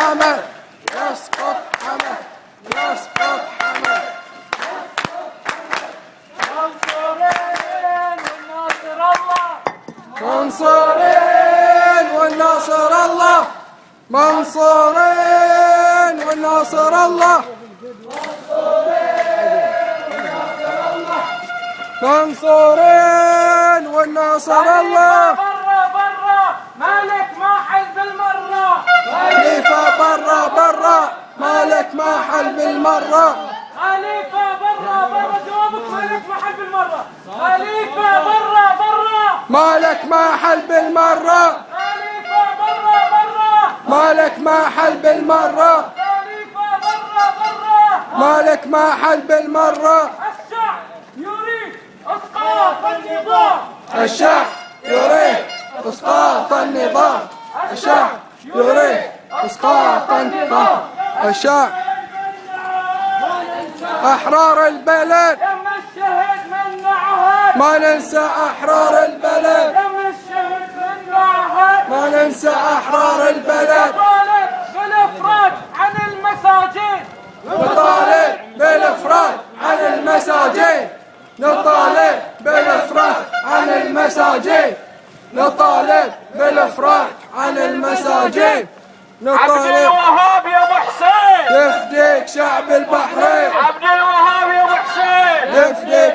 حمد يسقط حمد يسقط حمد. منصورين والناصر الله منصورين والناصر الله منصورين والناصر الله. برا برا مالك ما حل بالمرة. خليفة برا برا مالك ما حل بالمرة. خليفة برا برا جوابك مالك ما حل بالمرة. خليفة برا برا مالك ما حل بالمرة. خليفة برا برا مالك ما حل بالمرة. خليفة برا برا مالك ما حل بالمرة. الشعب يريد اسقاط النظام. الشعب يريد اسقاط النظام. الشعب يريد اسقاط النظام. الشعب احرار البلد دم الشهيد منا عهد. ما ننسى احرار البلد. دم الشهيد منا عهد. ما ننسى احرار البلد. نطالب بالافراج عن المساجين. نطالب بالافراج عن المساجين. نطالب بالافراج عن المساجين. نطالب بالافراج عن المساجين. عبد نطالب الوهاب يا ابو حسين. يفديك شعب البحرين. عبد الوهاب يا ابو حسين. يفديك